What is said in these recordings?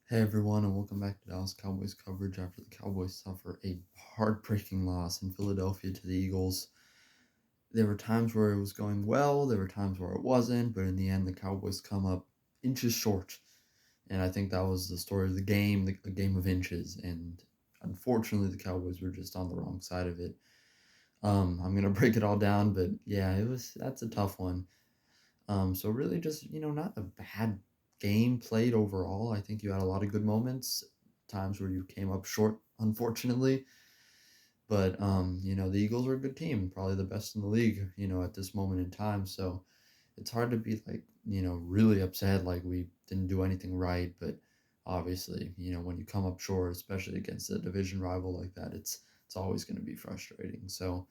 Hey everyone, and welcome back to Dallas Cowboys coverage after the Cowboys suffer a heartbreaking loss in Philadelphia to the Eagles. There were times where it was going well, there were times where it wasn't, but in the end, the Cowboys come up inches short. And I think that was the story of the game, a game of inches. And unfortunately, the Cowboys were just on the wrong side of it. I'm gonna break it all down, but yeah, that's a tough one. So really just, not a bad game played overall. I think you had a lot of good moments, times where you came up short, unfortunately. But the Eagles are a good team, probably the best in the league, at this moment in time. So it's hard to be like, really upset like we didn't do anything right, but obviously, when you come up short, especially against a division rival like that, it's always going to be frustrating. So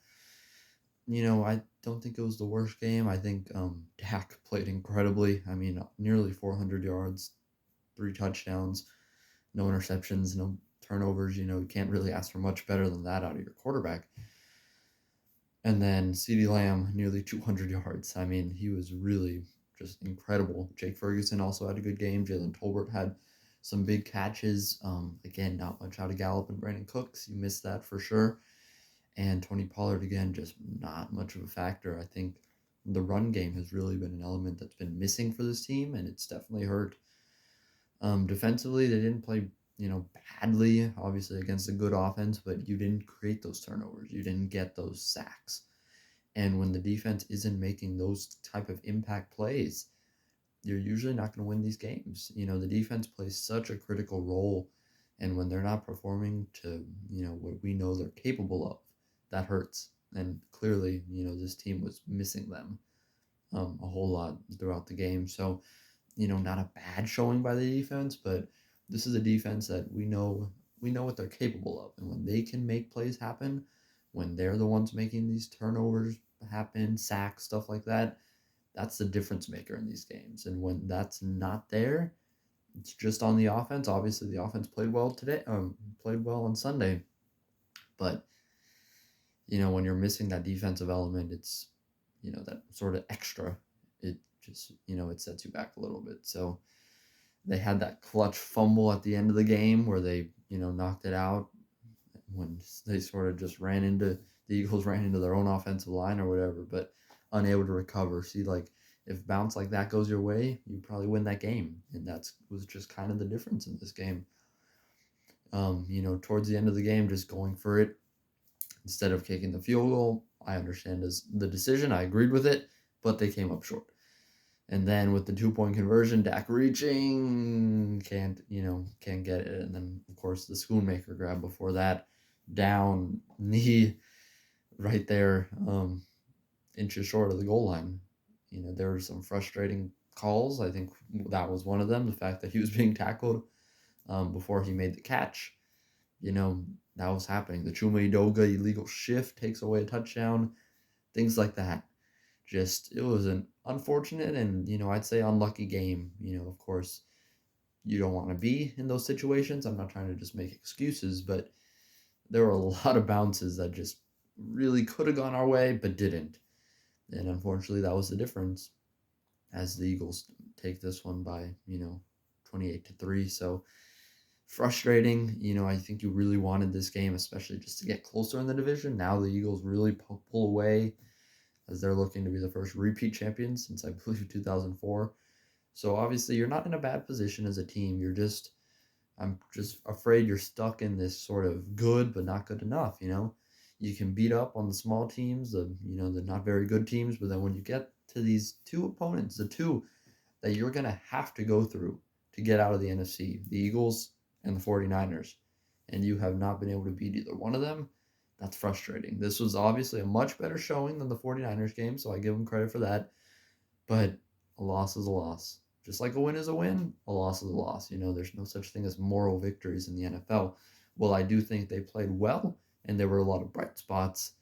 I don't think it was the worst game. I think Dak played incredibly. I mean, nearly 400 yards, three touchdowns, no interceptions, no turnovers. You can't really ask for much better than that out of your quarterback. And then CeeDee Lamb, nearly 200 yards. I mean, he was really just incredible. Jake Ferguson also had a good game. Jalen Tolbert had some big catches. Again, not much out of Gallup and Brandon Cooks. You missed that for sure. And Tony Pollard, again, just not much of a factor. I think the run game has really been an element that's been missing for this team, and it's definitely hurt. Defensively, they didn't play, badly, obviously, against a good offense, but you didn't create those turnovers. You didn't get those sacks. And when the defense isn't making those type of impact plays, you're usually not going to win these games. The defense plays such a critical role, and when they're not performing to, what we know they're capable of, that hurts. And clearly, this team was missing them a whole lot throughout the game. So, not a bad showing by the defense, but this is a defense that we know what they're capable of, and when they can make plays happen, when they're the ones making these turnovers happen, sacks, stuff like that, that's the difference maker in these games. And when that's not there, it's just on the offense. Obviously, the offense played well today. Played well on Sunday, but when you're missing that defensive element, it's that sort of extra. It just it sets you back a little bit. So they had that clutch fumble at the end of the game where they knocked it out when they sort of just the Eagles ran into their own offensive line or whatever, but unable to recover. See, like if bounce like that goes your way, you probably win that game, and that's was just kind of the difference in this game. Towards the end of the game, just going for it instead of kicking the field goal. I understand as the decision. I agreed with it, but they came up short. And then with the 2-point conversion, Dak reaching can't get it. And then of course the Schoonmaker grab before that, down knee right there, inches short of the goal line. There were some frustrating calls. I think that was one of them. The fact that he was being tackled before he made the catch. That was happening. The Chuma Edoga illegal shift takes away a touchdown. Things like that. Just it was an unfortunate and I'd say unlucky game. Of course, you don't want to be in those situations. I'm not trying to just make excuses, but there were a lot of bounces that just really could have gone our way but didn't. And unfortunately, that was the difference as the Eagles take this one by 28-3. So frustrating. I think you really wanted this game, especially just to get closer in the division. Now the Eagles really pull away as they're looking to be the first repeat champions since I believe 2004. So obviously you're not in a bad position as a team. I'm just afraid you're stuck in this sort of good but not good enough. You can beat up on the small teams, the not very good teams, but then when you get to these two opponents, the two that you're going to have to go through to get out of the NFC, the Eagles and the 49ers, and you have not been able to beat either one of them, that's frustrating. This was obviously a much better showing than the 49ers game, so I give them credit for that. But a loss is a loss. Just like a win is a win, a loss is a loss. There's no such thing as moral victories in the NFL. Well, I do think they played well, and there were a lot of bright spots.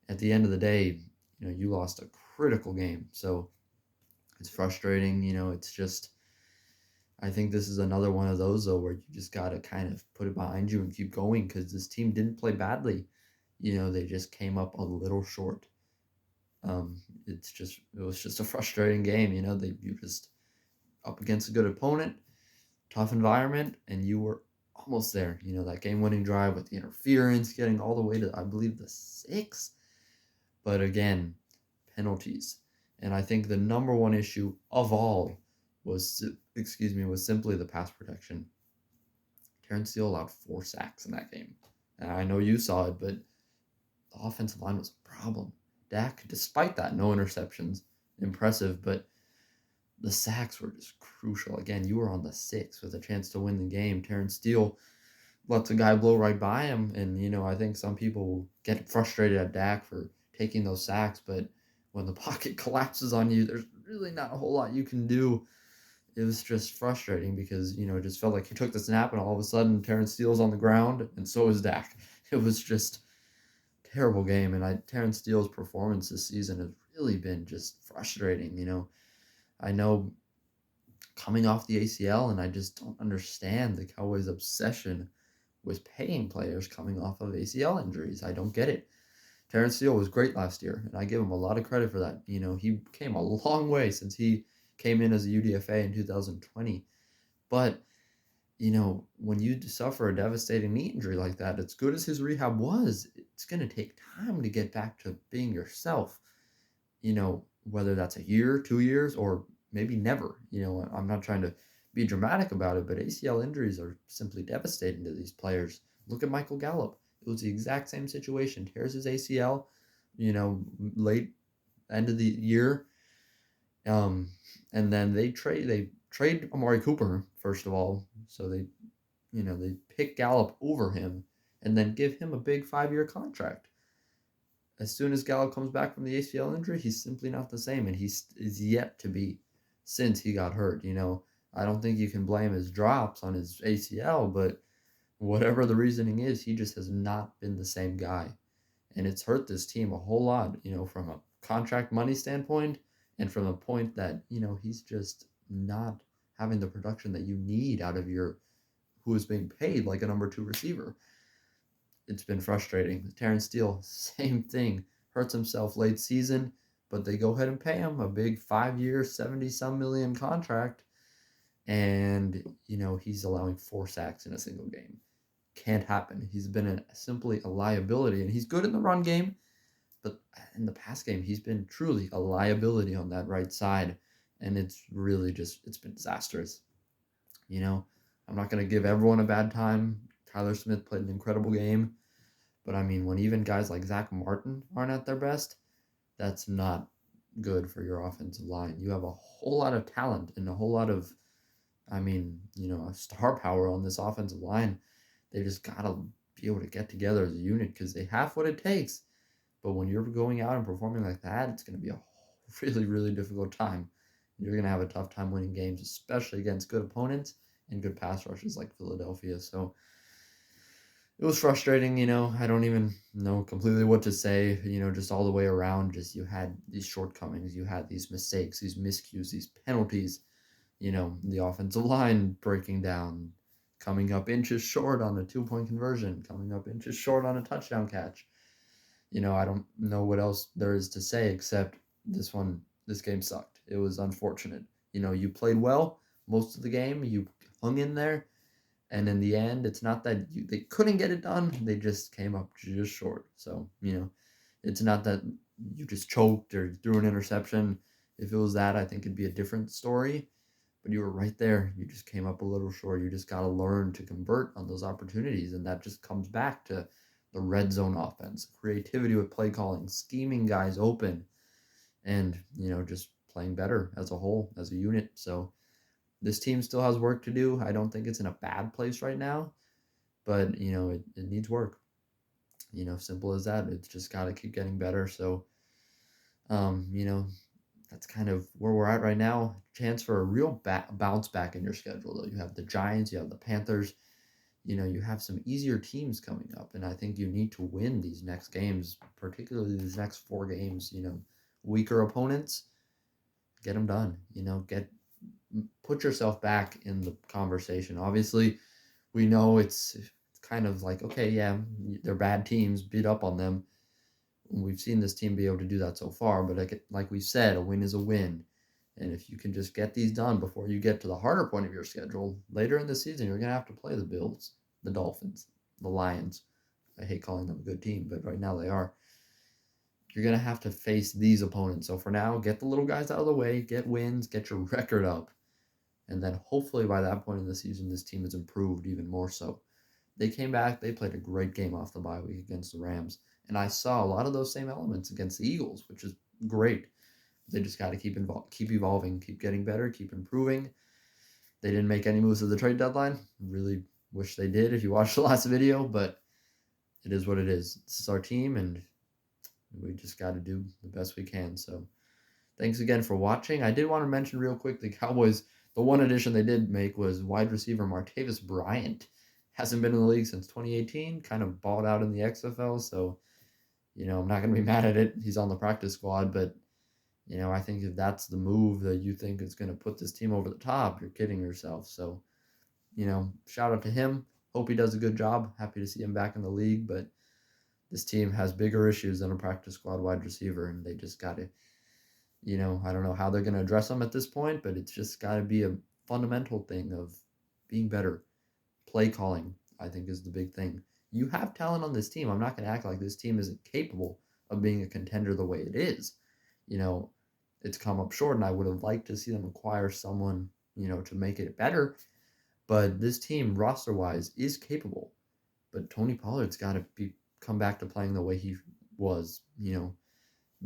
At the end of the day, you lost a critical game. So it's frustrating. It's just, I think this is another one of those, though, where you just got to kind of put it behind you and keep going because this team didn't play badly. They just came up a little short. It was just a frustrating game. You just up against a good opponent, tough environment, and you were almost there. That game-winning drive with the interference, getting all the way to, I believe, the 6. But again, penalties. And I think the number one issue of all was simply the pass protection. Terrence Steele allowed 4 sacks in that game. And I know you saw it, but the offensive line was a problem. Dak, despite that, no interceptions. Impressive, but the sacks were just crucial. Again, you were on the 6 with a chance to win the game. Terrence Steele lets a guy blow right by him. And, I think some people get frustrated at Dak for taking those sacks, but when the pocket collapses on you, there's really not a whole lot you can do. It was just frustrating because, it just felt like he took the snap and all of a sudden Terrence Steele's on the ground and so is Dak. It was just a terrible game. And Terrence Steele's performance this season has really been just frustrating. I know coming off the ACL, and I just don't understand the Cowboys' obsession with paying players coming off of ACL injuries. I don't get it. Terrence Steele was great last year, and I give him a lot of credit for that. He came a long way since he came in as a UDFA in 2020. But, when you suffer a devastating knee injury like that, as good as his rehab was, it's going to take time to get back to being yourself. Whether that's a year, 2 years, or maybe never. I'm not trying to be dramatic about it, but ACL injuries are simply devastating to these players. Look at Michael Gallup. It was the exact same situation. Tears his ACL, late end of the year. And then they trade Amari Cooper, first of all. So they pick Gallup over him and then give him a big 5-year contract. As soon as Gallup comes back from the ACL injury, he's simply not the same, and he is yet to be since he got hurt. I don't think you can blame his drops on his ACL, but whatever the reasoning is, he just has not been the same guy. And it's hurt this team a whole lot, from a contract money standpoint and from a point that, he's just not having the production that you need out of who is being paid like a number 2 receiver. It's been frustrating. Terrence Steele, same thing. Hurts himself late season, but they go ahead and pay him a big 5-year, 70-some million contract. And, he's allowing 4 sacks in a single game. Can't happen. He's been simply a liability, and he's good in the run game, but in the pass game, he's been truly a liability on that right side, and it's really it's been disastrous. I'm not going to give everyone a bad time. Tyler Smith played an incredible game, but when even guys like Zach Martin aren't at their best, that's not good for your offensive line. You have a whole lot of talent and a whole lot of, star power on this offensive line. They just got to be able to get together as a unit because they have what it takes. But when you're going out and performing like that, it's going to be a really, really difficult time. You're going to have a tough time winning games, especially against good opponents and good pass rushes like Philadelphia. So it was frustrating, I don't even know completely what to say, just all the way around. Just you had these shortcomings, you had these mistakes, these miscues, these penalties, the offensive line breaking down, coming up inches short on a 2-point conversion, coming up inches short on a touchdown catch. I don't know what else there is to say except this game sucked. It was unfortunate. You played well most of the game, you hung in there, and in the end, it's not that they couldn't get it done, they just came up just short. So, it's not that you just choked or threw an interception. If it was that, I think it'd be a different story. But you were right there. You just came up a little short. You just got to learn to convert on those opportunities. And that just comes back to the red zone offense, creativity with play calling, scheming guys open, and, just playing better as a whole, as a unit. So this team still has work to do. I don't think it's in a bad place right now, but, it needs work. Simple as that. It's just got to keep getting better. So, that's kind of where we're at right now. Chance for a real bounce back in your schedule, though. You have the Giants, you have the Panthers. You have some easier teams coming up, and I think you need to win these next games, particularly these next 4 games. Weaker opponents, get them done. Put yourself back in the conversation. Obviously, we know it's kind of like, okay, yeah, they're bad teams, beat up on them. We've seen this team be able to do that so far, but like we said, a win is a win. And if you can just get these done before you get to the harder point of your schedule, later in the season, you're going to have to play the Bills, the Dolphins, the Lions. I hate calling them a good team, but right now they are. You're going to have to face these opponents. So for now, get the little guys out of the way, get wins, get your record up. And then hopefully by that point in the season, this team has improved even more so. They came back, they played a great game off the bye week against the Rams. And I saw a lot of those same elements against the Eagles, which is great. They just got to keep evolving, keep getting better, keep improving. They didn't make any moves at the trade deadline. Really wish they did if you watched the last video, but it is what it is. This is our team, and we just got to do the best we can. So thanks again for watching. I did want to mention real quick the Cowboys, the one addition they did make was wide receiver Martavis Bryant. Hasn't been in the league since 2018, kind of balled out in the XFL, so, I'm not going to be mad at it. He's on the practice squad, but I think if that's the move that you think is going to put this team over the top, you're kidding yourself. So, shout out to him. Hope he does a good job. Happy to see him back in the league, but this team has bigger issues than a practice squad wide receiver, and they just got to, I don't know how they're going to address them at this point, but it's just got to be a fundamental thing of being better. Play calling, I think, is the big thing. You have talent on this team. I'm not going to act like this team isn't capable of being a contender the way it is. It's come up short, and I would have liked to see them acquire someone, to make it better. But this team, roster-wise, is capable. But Tony Pollard's got to come back to playing the way he was. The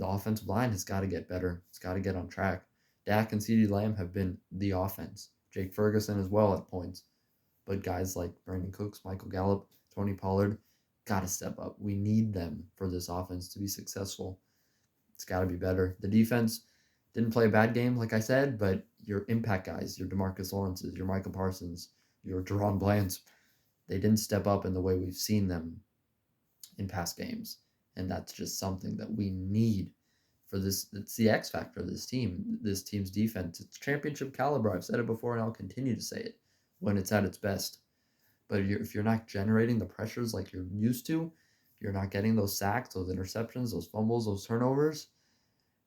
offensive line has got to get better. It's got to get on track. Dak and CeeDee Lamb have been the offense. Jake Ferguson as well at points. But guys like Brandon Cooks, Michael Gallup, Tony Pollard, got to step up. We need them for this offense to be successful. It's got to be better. The defense didn't play a bad game, like I said, but your impact guys, your DeMarcus Lawrences, your Micah Parsons, your Deron Blands, they didn't step up in the way we've seen them in past games. And that's just something that we need for this. It's the X factor of this team's defense. It's championship caliber. I've said it before, and I'll continue to say it when it's at its best. But if you're not generating the pressures like you're used to, you're not getting those sacks, those interceptions, those fumbles, those turnovers,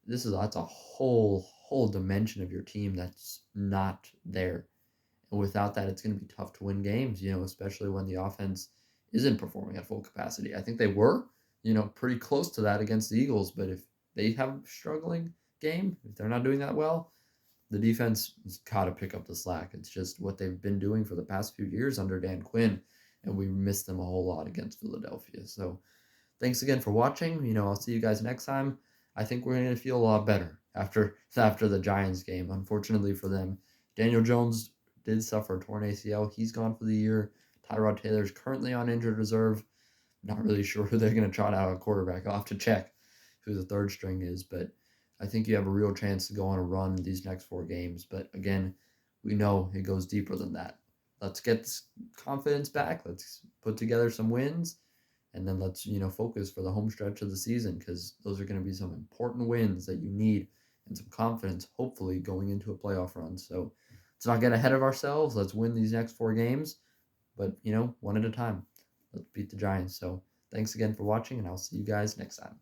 that's a whole dimension of your team that's not there. And without that, it's going to be tough to win games, especially when the offense isn't performing at full capacity. I think they were, pretty close to that against the Eagles. But if they have a struggling game, if they're not doing that well, the defense has got to pick up the slack. It's just what they've been doing for the past few years under Dan Quinn, and we missed them a whole lot against Philadelphia. So thanks again for watching. I'll see you guys next time. I think we're going to feel a lot better after the Giants game. Unfortunately for them, Daniel Jones did suffer a torn ACL. He's gone for the year. Tyrod Taylor's currently on injured reserve. Not really sure who they're going to trot out a quarterback. I'll have to check who the third string is, but I think you have a real chance to go on a run these next 4 games. But again, we know it goes deeper than that. Let's get this confidence back. Let's put together some wins. And then let's, focus for the home stretch of the season, because those are going to be some important wins that you need and some confidence, hopefully, going into a playoff run. So let's not get ahead of ourselves. Let's win these next 4 games. But, one at a time. Let's beat the Giants. So thanks again for watching, and I'll see you guys next time.